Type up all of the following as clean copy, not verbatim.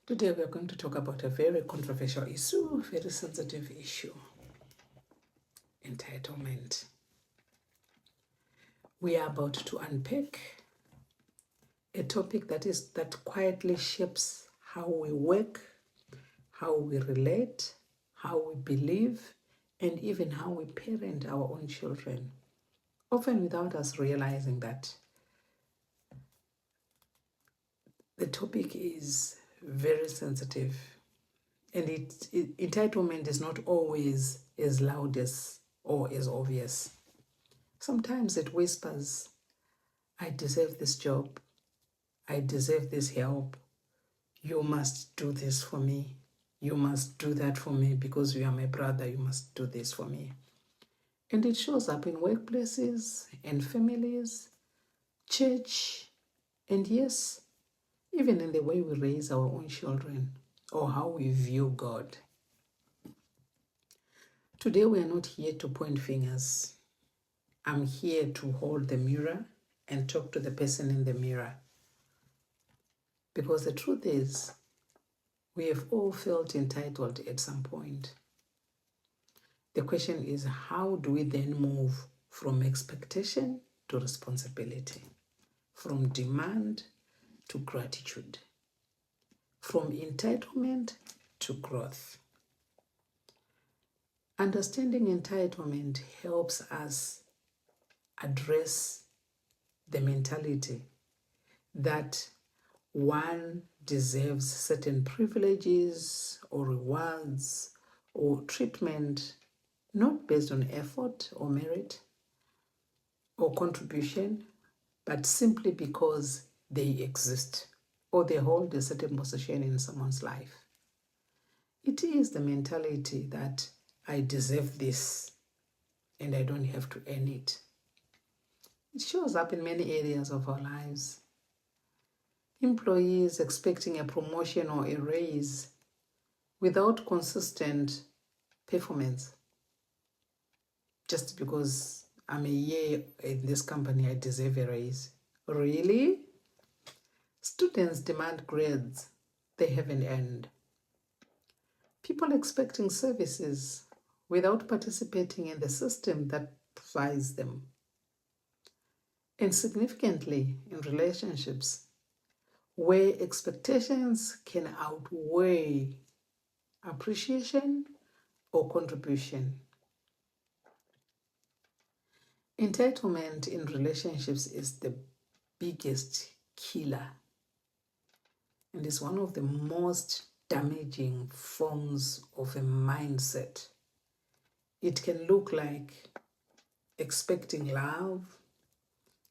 Today we are going to talk about a very controversial issue, very sensitive issue, entitlement. We are about to unpack a topic that quietly shapes how we work, how we relate, how we believe, and even how we parent our own children, often without us realizing that. The topic is very sensitive, and entitlement is not always as loud as or as obvious. Sometimes it whispers, I deserve this job, I deserve this help, you must do this for me, you must do that for me because you are my brother, you must do this for me. And it shows up in workplaces and families, church, and yes, even in the way we raise our own children or how we view God. Today we are not here to point fingers. I'm here to hold the mirror and talk to the person in the mirror. Because the truth is, we have all felt entitled at some point. The question is, how do we then move from expectation to responsibility, from demand to gratitude, from entitlement to growth? Understanding entitlement helps us address the mentality that one deserves certain privileges or rewards or treatment not based on effort or merit or contribution, but simply because they exist or they hold a certain position in someone's life. It is the mentality that I deserve this and I don't have to earn it. It shows up in many areas of our lives. Employees expecting a promotion or a raise without consistent performance. Just because I'm a year in this company, I deserve a raise. Really? Students demand grades they haven't earned. People expecting services without participating in the system that provides them. And significantly, in relationships, where expectations can outweigh appreciation or contribution. Entitlement in relationships is the biggest killer and is one of the most damaging forms of a mindset. It can look like expecting love,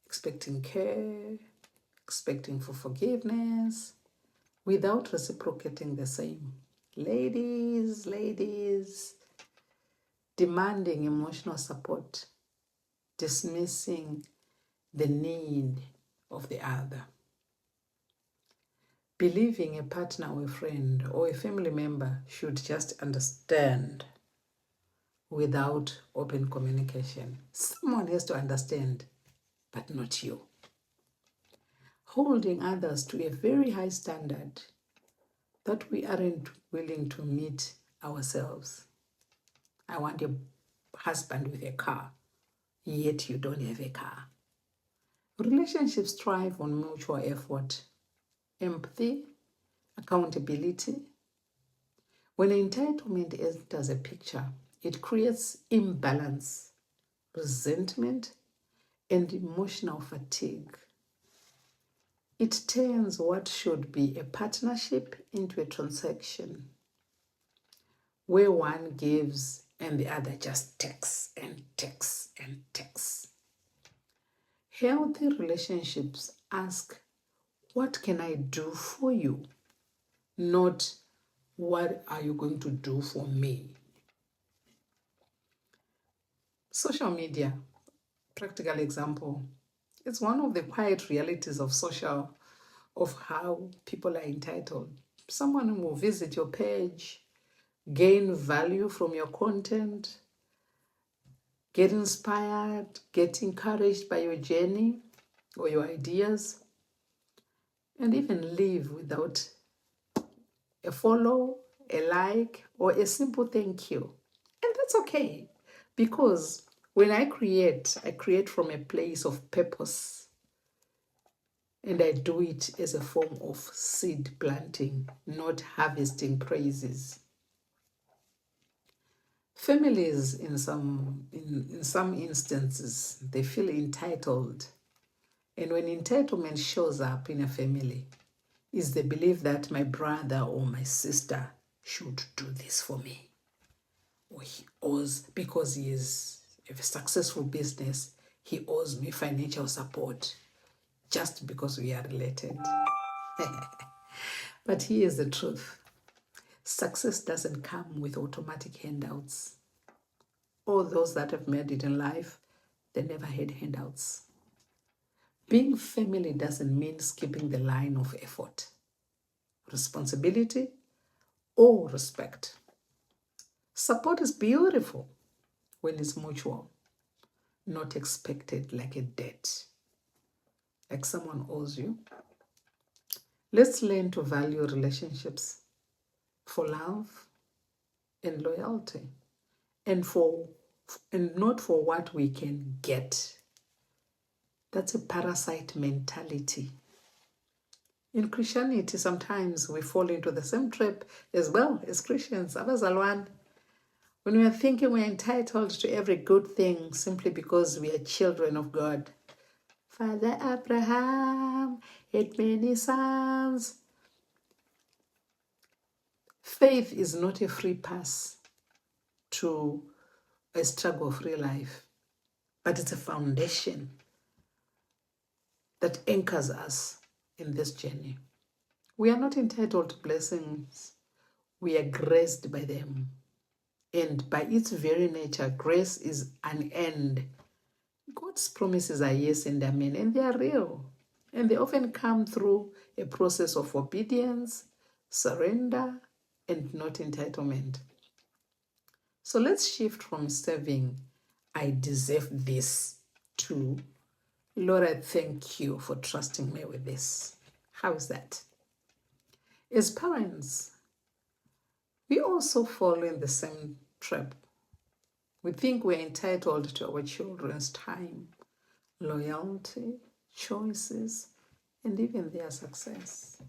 expecting care, expecting for forgiveness, without reciprocating the same. Ladies, demanding emotional support, dismissing the need of the other. Believing a partner or a friend or a family member should just understand without open communication. Someone has to understand, but not you. Holding others to a very high standard that we aren't willing to meet ourselves. I want a husband with a car, yet you don't have a car. Relationships thrive on mutual effort, empathy, accountability. When entitlement enters a picture, it creates imbalance, resentment, and emotional fatigue. It turns what should be a partnership into a transaction where one gives and the other just takes and takes and takes. Healthy relationships ask, what can I do for you? Not, what are you going to do for me? Social media, practical example, it's one of the quiet realities of how people are entitled. Someone will visit your page, gain value from your content, get inspired, get encouraged by your journey or your ideas, and even leave without a follow, a like, or a simple thank you. And that's okay, because when I create from a place of purpose, and I do it as a form of seed planting, not harvesting praises. Families, in some instances, they feel entitled. And when entitlement shows up in a family, is the belief that my brother or my sister should do this for me. Or he owes, because he is a successful business, he owes me financial support just because we are related. But here's the truth. Success doesn't come with automatic handouts. All those that have made it in life, they never had handouts. Being family doesn't mean skipping the line of effort, responsibility, or respect. Support is beautiful when it's mutual, not expected like a debt, like someone owes you. Let's learn to value relationships for love and loyalty, and not for what we can get. That's a parasite mentality. In Christianity, sometimes we fall into the same trap as well as Christians. Abazalwan, when we are thinking we're entitled to every good thing simply because we are children of God. Father Abraham had many sons. Faith is not a free pass to a struggle-free life, but it's a foundation that anchors us in this journey. We are not entitled to blessings. We are graced by them. And by its very nature, grace is an end. God's promises are yes and amen, and they are real. And they often come through a process of obedience, surrender, and not entitlement. So let's shift from serving, I deserve this, to, Lord, I thank you for trusting me with this. How is that? As parents, we also fall in the same trap. We think we're entitled to our children's time, loyalty, choices, and even their success.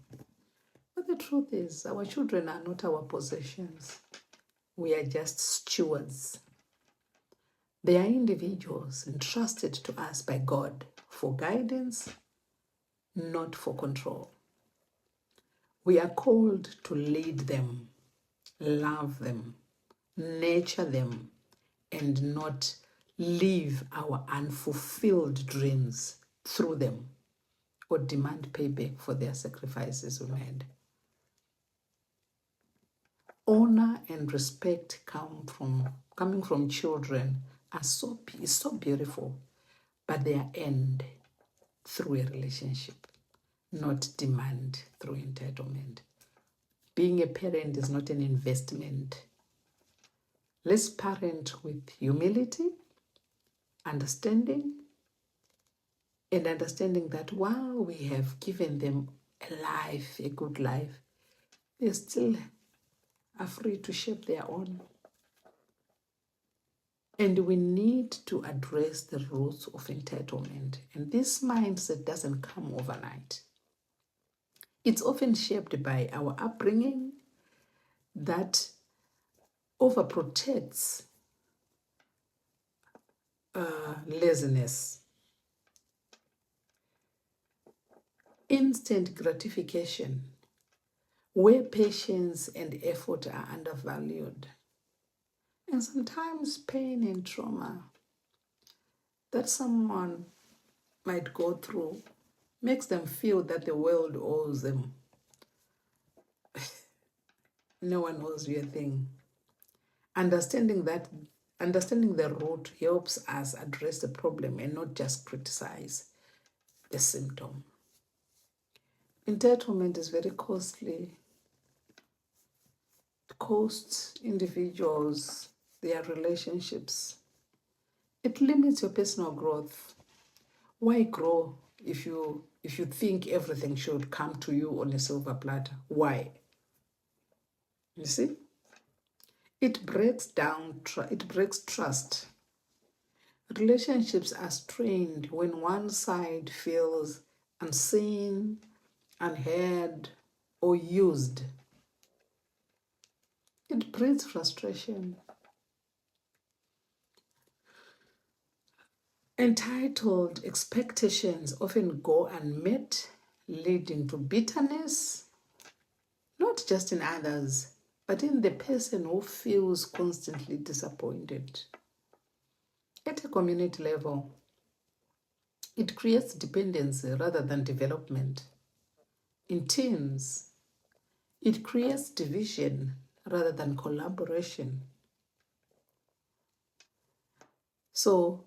But the truth is, our children are not our possessions. We are just stewards. They are individuals entrusted to us by God for guidance, not for control. We are called to lead them, love them, nurture them, and not live our unfulfilled dreams through them or demand payback for their sacrifices we made. Honor and respect coming from children is so beautiful, but they are earned through a relationship, not demand through entitlement. Being a parent is not an investment. Let's parent with humility, understanding, and understanding that while we have given them a life, a good life, they still are free to shape their own. And we need to address the roots of entitlement. And this mindset doesn't come overnight. It's often shaped by our upbringing that overprotects laziness, instant gratification, where patience and effort are undervalued, and sometimes pain and trauma that someone might go through makes them feel that the world owes them. No one owes you a thing. Understanding the root helps us address the problem and not just criticize the symptom. Entitlement is very costly. It costs individuals their relationships. It limits your personal growth. Why grow if you think everything should come to you on a silver platter? Why? You see? It breaks down, it breaks trust. Relationships are strained when one side feels unseen, unheard, or used. It breeds frustration. Entitled expectations often go unmet, leading to bitterness, not just in others, but in the person who feels constantly disappointed. At a community level, it creates dependency rather than development. In teams, it creates division rather than collaboration. So,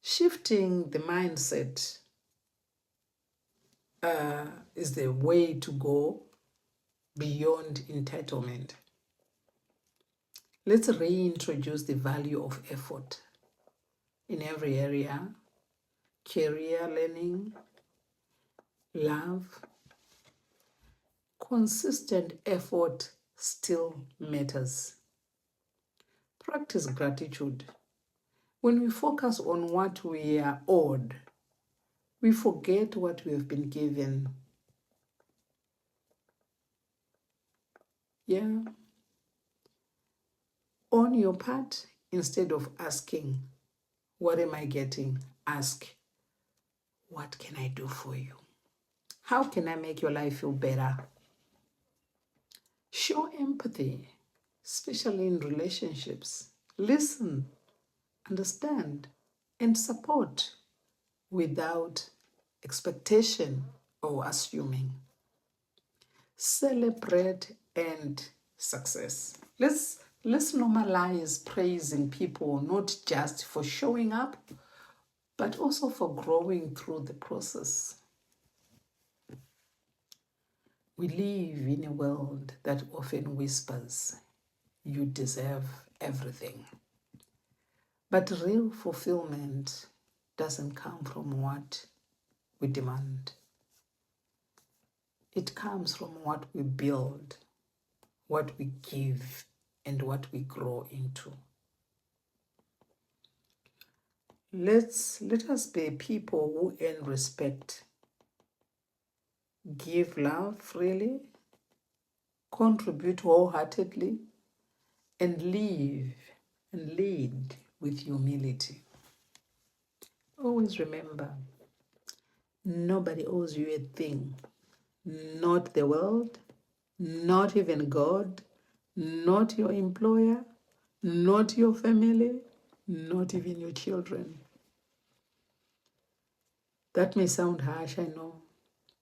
shifting the mindset is the way to go beyond entitlement. Let's reintroduce the value of effort in every area: career, learning, love. Consistent effort still matters. Practice gratitude. When we focus on what we are owed, we forget what we have been given. Yeah. On your part, instead of asking, what am I getting? Ask, what can I do for you? How can I make your life feel better? Show empathy, especially in relationships. Listen, understand, and support without expectation or assuming. Celebrate and success. Let's normalize praising people, not just for showing up, but also for growing through the process. We live in a world that often whispers, you deserve everything. But real fulfillment doesn't come from what we demand. It comes from what we build, what we give, and what we grow into. Let us be people who earn respect, give love freely, contribute wholeheartedly, and live and lead with humility. Always remember, nobody owes you a thing. Not the world, not even God, not your employer, not your family, not even your children. That may sound harsh, I know,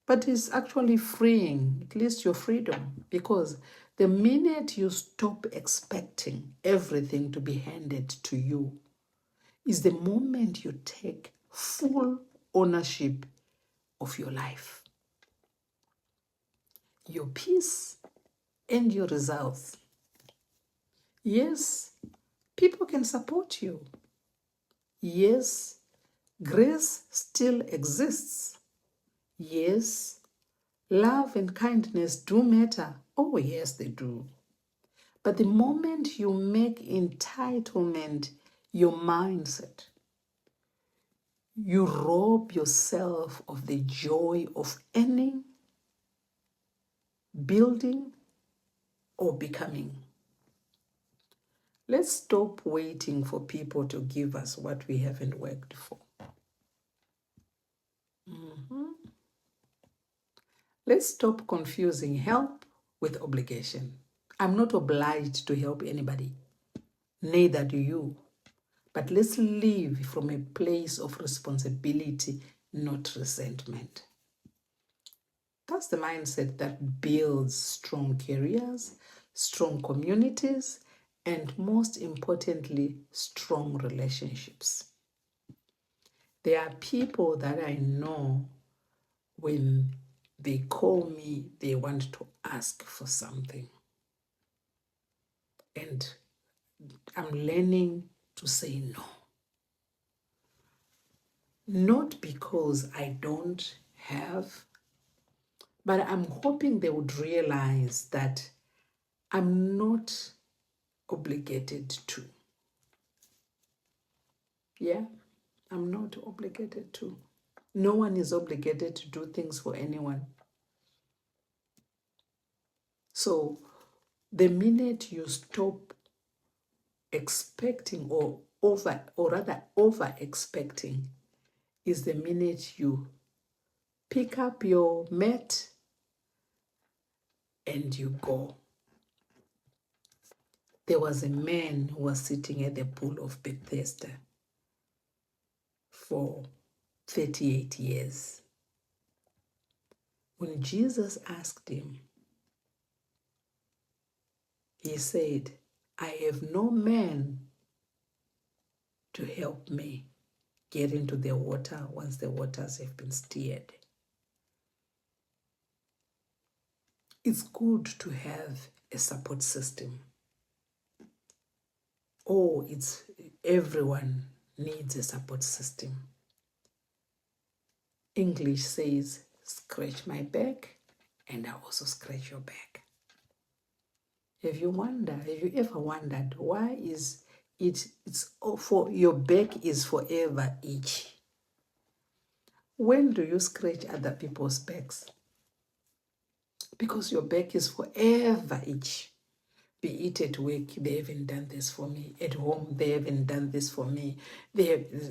but it's actually freeing, at least your freedom, because the minute you stop expecting everything to be handed to you is the moment you take full ownership of your life, your peace, and your results. Yes, people can support you. Yes, grace still exists. Yes, love and kindness do matter. Oh, yes, they do. But the moment you make entitlement your mindset, you rob yourself of the joy of earning, building, or becoming. Let's stop waiting for people to give us what we haven't worked for. Let's stop confusing help with obligation. I'm not obliged to help anybody, neither do you. But let's live from a place of responsibility, not resentment. That's the mindset that builds strong careers, strong communities, and most importantly, strong relationships. There are people that I know when they call me, they want to ask for something. And I'm learning to say no. Not because I don't have, but I'm hoping they would realize that I'm not obligated to. Yeah, I'm not obligated to. No one is obligated to do things for anyone. So the minute you stop expecting or over expecting is the minute you pick up your mat and you go. There was a man who was sitting at the pool of Bethesda for 38 years. When Jesus asked him, he said, I have no man to help me get into the water once the waters have been stirred. It's good to have a support system. Everyone needs a support system. English says, scratch my back and I also scratch your back. Have you ever wondered why it's for your back is forever itch? When do you scratch other people's backs? Because your back is forever itch. Be it at work, they haven't done this for me. At home, they haven't done this for me.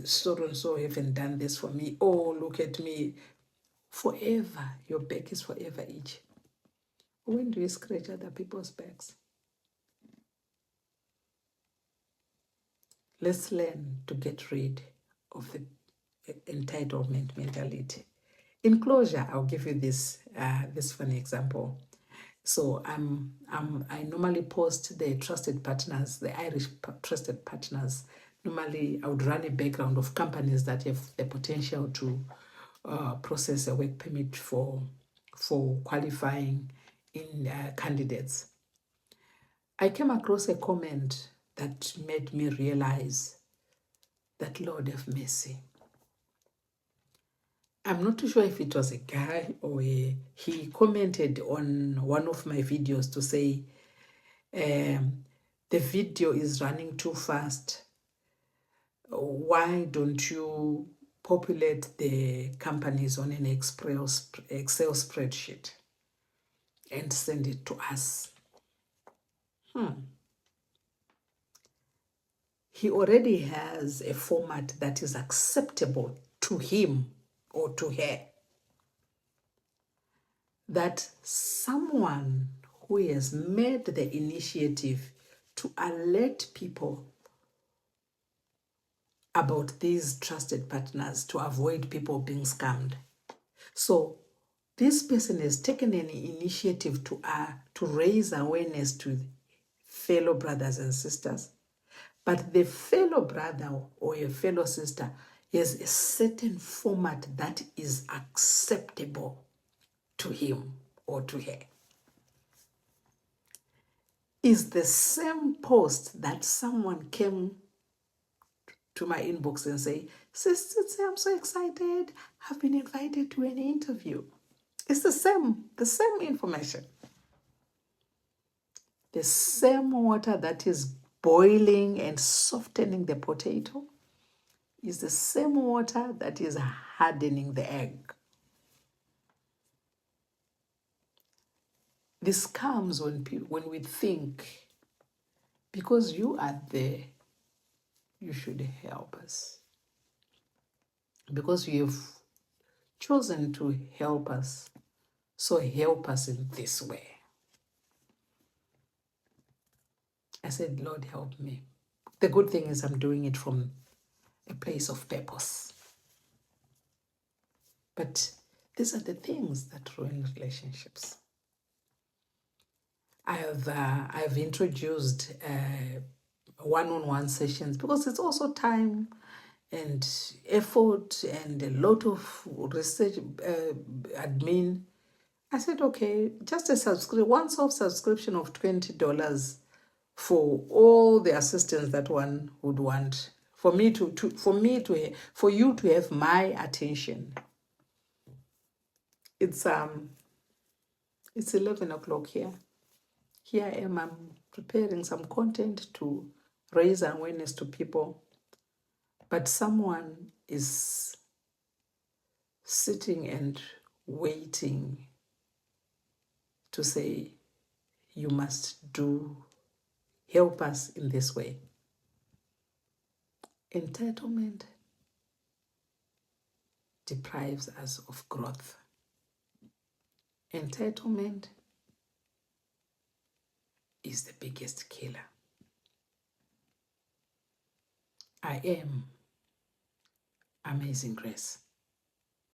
So and so haven't done this for me. Oh, look at me. Forever, your back is forever itch. When do you scratch other people's backs? Let's learn to get rid of the entitlement mentality. In closure, I'll give you this funny example. So I normally post the trusted partners, the Irish trusted partners. Normally, I would run a background of companies that have the potential to process a work permit for qualifying in candidates. I came across a comment that made me realize that, Lord have mercy. I'm not too sure if it was a guy or he commented on one of my videos to say, the video is running too fast. Why don't you populate the companies on an Excel spreadsheet and send it to us? He already has a format that is acceptable to him or to her. That someone who has made the initiative to alert people about these trusted partners to avoid people being scammed. So this person has taken an initiative to raise awareness to fellow brothers and sisters, but the fellow brother or a fellow sister has a certain format that is acceptable to him or to her. Is the same post that someone came to my inbox and say, Sister, I'm so excited. I've been invited to an interview. It's the same information. The same water that is boiling and softening the potato is the same water that is hardening the egg. This comes when we think, because you are there, you should help us. Because you have chosen to help us, so help us in this way. I said, Lord, help me. The good thing is I'm doing it from a place of purpose. But these are the things that ruin relationships. I've introduced one-on-one sessions because it's also time and effort and a lot of research admin. I said, okay, just a once-off subscription of $20 for all the assistance that one would want, for you to have my attention. It's 11 o'clock here. Here I am, I'm preparing some content to raise awareness to people, but someone is sitting and waiting to say, you must help us in this way. Entitlement deprives us of growth. Entitlement is the biggest killer. I am Amazing Grace.